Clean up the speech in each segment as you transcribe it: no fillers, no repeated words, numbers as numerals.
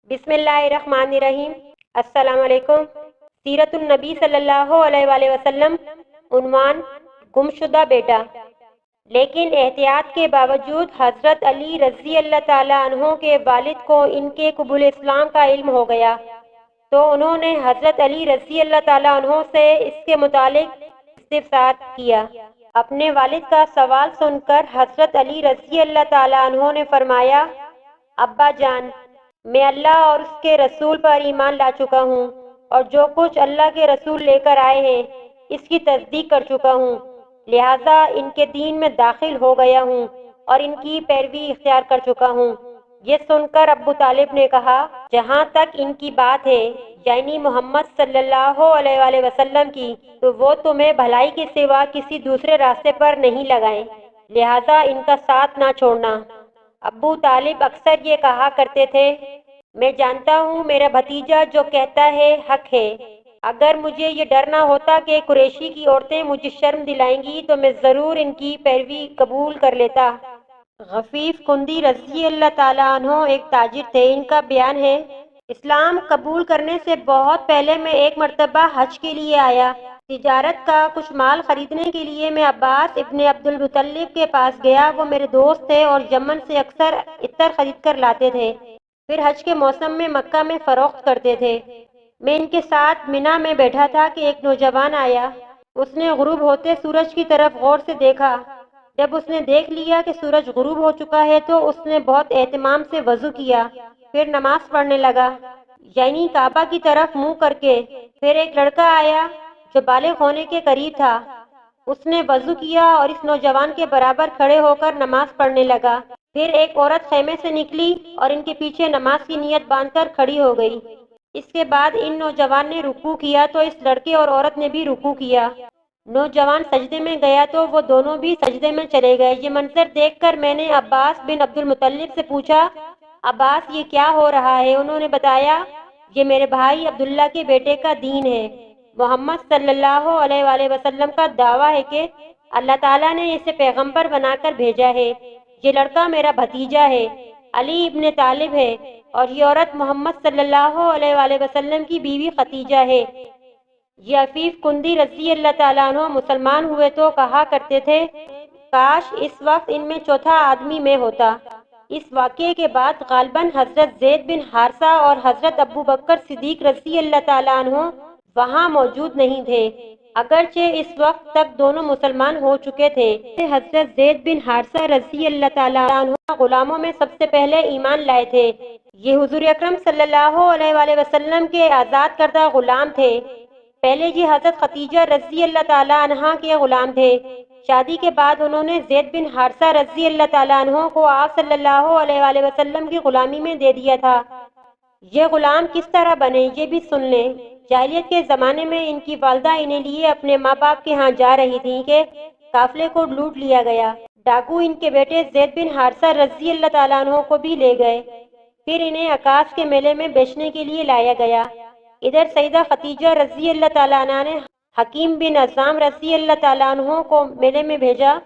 بسم اللہ الرحمن الرحیم۔ السلام علیکم۔ سیرت النبی صلی اللہ علیہ وآلہ وسلم۔ عنوان: گمشدہ بیٹا۔ لیکن احتیاط کے باوجود حضرت علی رضی اللہ تعالیٰ عنہ کے والد کو ان کے قبول اسلام کا علم ہو گیا تو انہوں نے حضرت علی رضی اللہ تعالیٰ عنہ سے اس کے متعلق استفسار کیا۔ اپنے والد کا سوال سن کر حضرت علی رضی اللہ تعالیٰ عنہ نے فرمایا: ابا جان، میں اللہ اور اس کے رسول پر ایمان لا چکا ہوں اور جو کچھ اللہ کے رسول لے کر آئے ہیں اس کی تصدیق کر چکا ہوں، لہٰذا ان کے دین میں داخل ہو گیا ہوں اور ان کی پیروی اختیار کر چکا ہوں۔ یہ سن کر ابو طالب نے کہا: جہاں تک ان کی بات ہے، یعنی محمد صلی اللہ علیہ وآلہ وسلم کی، تو وہ تمہیں بھلائی کے سوا کسی دوسرے راستے پر نہیں لگائیں، لہٰذا ان کا ساتھ نہ چھوڑنا۔ ابو طالب اکثر یہ کہا کرتے تھے: میں جانتا ہوں میرا بھتیجا جو کہتا ہے حق ہے، اگر مجھے یہ ڈر نہ ہوتا کہ قریشی کی عورتیں مجھے شرم دلائیں گی تو میں ضرور ان کی پیروی قبول کر لیتا۔ غفیف کندی رضی اللہ تعالیٰ عنہ ایک تاجر تھے۔ ان کا بیان ہے: اسلام قبول کرنے سے بہت پہلے میں ایک مرتبہ حج کے لیے آیا۔ تجارت کا کچھ مال خریدنے کے لیے میں عباس ابن عبد المطلب کے پاس گیا۔ وہ میرے دوست تھے اور یمن سے اکثر عطر خرید کر لاتے تھے، پھر حج کے موسم میں مکہ میں فروخت کرتے تھے۔ میں ان کے ساتھ منا میں بیٹھا تھا کہ ایک نوجوان آیا۔ اس نے غروب ہوتے سورج کی طرف غور سے دیکھا۔ جب اس نے دیکھ لیا کہ سورج غروب ہو چکا ہے تو اس نے بہت اہتمام سے وضو کیا، پھر نماز پڑھنے لگا، یعنی کعبہ کی طرف منہ کر کے۔ پھر ایک لڑکا آیا جو بالغ ہونے کے قریب تھا۔ اس نے وضو کیا اور اس نوجوان کے برابر کھڑے ہو کر نماز پڑھنے لگا۔ پھر ایک عورت خیمے سے نکلی اور ان کے پیچھے نماز کی نیت باندھ کر کھڑی ہو گئی۔ اس کے بعد ان نوجوان نے رکوع کیا تو اس لڑکے اور عورت نے بھی رکوع کیا۔ نوجوان سجدے میں گیا تو وہ دونوں بھی سجدے میں چلے گئے۔ یہ منظر دیکھ کر میں نے عباس بن عبد المطلب سے پوچھا: عباس، یہ کیا ہو رہا ہے؟ انہوں نے بتایا: یہ میرے بھائی عبداللہ کے بیٹے کا دین ہے۔ محمد صلی اللہ علیہ وآلہ وسلم کا دعویٰ ہے کہ اللہ تعالیٰ نے اسے پیغمبر بنا کر بھیجا ہے۔ یہ لڑکا میرا بھتیجا ہے، علی ابن طالب ہے، اور یہ عورت محمد صلی اللہ علیہ وآلہ وسلم کی بیوی خدیجہ ہے۔ یہ عفیف کندی رضی اللہ تعالیٰ عنہ مسلمان ہوئے تو کہا کرتے تھے: کاش اس وقت ان میں چوتھا آدمی میں ہوتا۔ اس واقعے کے بعد غالباً حضرت زید بن حارثہ اور حضرت ابو بکر صدیق رضی اللہ تعالیٰ عنہ وہاں موجود نہیں تھے، اگرچہ اس وقت تک دونوں مسلمان ہو چکے تھے۔ حضرت زید بن حارثہ رضی اللہ تعالیٰ عنہ غلاموں میں سب سے پہلے ایمان لائے تھے۔ یہ حضور اکرم صلی اللہ علیہ وآلہ وسلم کے آزاد کردہ غلام تھے۔ پہلے یہ حضرت خدیجہ رضی اللہ تعالیٰ عنہ کے غلام تھے۔ شادی کے بعد انہوں نے زید بن حارثہ رضی اللہ تعالیٰ عنہ کو آپ صلی اللہ علیہ وآلہ وسلم کی غلامی میں دے دیا تھا۔ یہ غلام کس طرح بنے یہ بھی سن لیں۔ جاہلیت کے زمانے میں ان کی والدہ انہیں لیے اپنے ماں باپ کے ہاں جا رہی تھیں کہ قافلے کو لوٹ لیا گیا۔ ڈاکو ان کے بیٹے زید بن حارثہ رضی اللہ تعالیٰ عنہ کو بھی لے گئے، پھر انہیں عکاص کے میلے میں بیچنے کے لیے لایا گیا۔ ادھر سیدہ خدیجہ رضی اللہ تعالیٰ عنہ نے حکیم بن حزام رضی اللہ تعالیٰ عنہ کو میلے میں بھیجا۔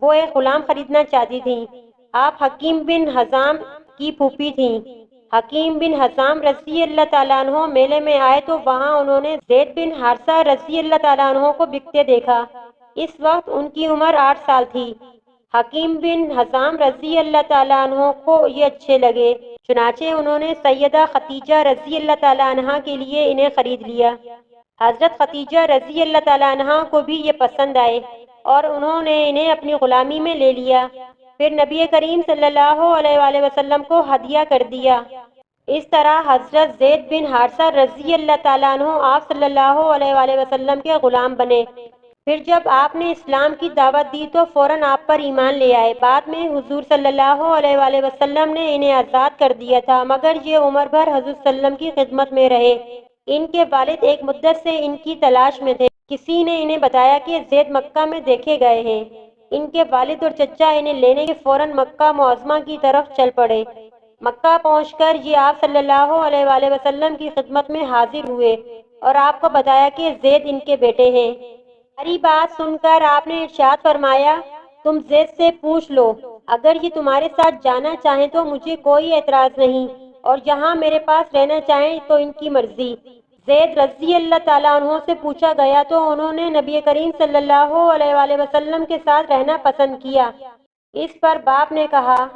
وہ ایک غلام خریدنا چاہتی تھیں۔ آپ حکیم بن حزام کی پھوپھی تھیں۔ حکیم بن حزام رضی اللہ تعالیٰ عنہ میلے میں آئے تو وہاں انہوں نے زید بن حارثہ رضی اللہ تعالیٰ عنہ کو بکتے دیکھا۔ اس وقت ان کی عمر 8 سال تھی۔ حکیم بن حزام رضی اللہ تعالیٰ عنہ کو یہ اچھے لگے، چنانچہ انہوں نے سیدہ خدیجہ رضی اللہ تعالیٰ عنہ کے لیے انہیں خرید لیا۔ حضرت خدیجہ رضی اللہ تعالیٰ عنہ کو بھی یہ پسند آئے اور انہوں نے انہیں اپنی غلامی میں لے لیا، پھر نبی کریم صلی اللہ علیہ وآلہ وسلم کو ہدیہ کر دیا۔ اس طرح حضرت زید بن حارثہ رضی اللہ تعالیٰ عنہ آپ صلی اللہ علیہ وآلہ وسلم کے غلام بنے۔ پھر جب آپ نے اسلام کی دعوت دی تو فوراً آپ پر ایمان لے آئے۔ بعد میں حضور صلی اللہ علیہ وآلہ وسلم نے انہیں آزاد کر دیا تھا، مگر یہ عمر بھر حضور صلی اللہ علیہ وسلم کی خدمت میں رہے۔ ان کے والد ایک مدت سے ان کی تلاش میں تھے۔ کسی نے انہیں بتایا کہ زید مکہ میں دیکھے گئے ہیں۔ ان کے والد اور چچا انہیں لینے کے فوراً مکہ معظمہ کی طرف چل پڑے۔ مکہ پہنچ کر یہ آپ صلی اللہ علیہ وآلہ وسلم کی خدمت میں حاضر ہوئے اور آپ کو بتایا کہ زید ان کے بیٹے ہیں۔ ساری بات سن کر آپ نے ارشاد فرمایا: تم زید سے پوچھ لو، اگر یہ تمہارے ساتھ جانا چاہیں تو مجھے کوئی اعتراض نہیں، اور یہاں میرے پاس رہنا چاہیں تو ان کی مرضی۔ زید رضی اللہ تعالیٰ عنہ سے پوچھا گیا تو انہوں نے نبی کریم صلی اللہ علیہ وآلہ وسلم کے ساتھ رہنا پسند کیا۔ اس پر باپ نے کہا،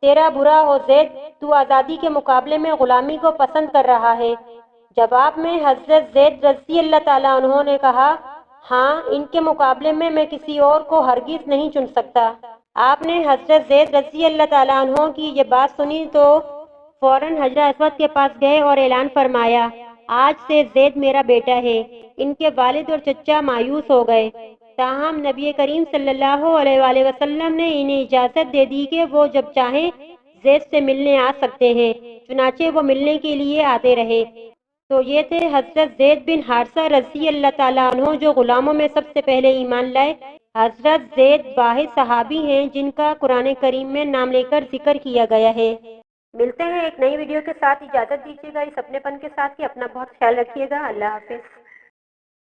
تیرا برا ہو زید، تو آزادی کے مقابلے میں غلامی کو پسند کر رہا ہے۔ جواب میں حضرت زید رضی اللہ تعالیٰ عنہ نے کہا، ہاں، ان کے مقابلے میں کسی اور کو ہرگز نہیں چن سکتا۔ آپ نے حضرت زید رضی اللہ تعالیٰ عنہ کی یہ بات سنی تو فوراً حضرت اسود کے پاس گئے اور اعلان فرمایا، آج سے زید میرا بیٹا ہے۔ ان کے والد اور چچا مایوس ہو گئے، تاہم نبی کریم صلی اللہ علیہ وآلہ وسلم نے انہیں اجازت دے دی کہ وہ جب چاہیں زید سے ملنے آ سکتے ہیں، چنانچہ وہ ملنے کے لیے آتے رہے۔ تو یہ تھے حضرت زید بن حارثہ رضی اللہ تعالیٰ عنہ، جو غلاموں میں سب سے پہلے ایمان لائے۔ حضرت زید واحد صحابی ہیں جن کا قرآن کریم میں نام لے کر ذکر کیا گیا ہے۔ ملتے ہیں ایک نئی ویڈیو کے ساتھ، اجازت دیجیے گا اس اپنے پن کے ساتھ کہ اپنا بہت خیال رکھیے گا۔ اللہ حافظ۔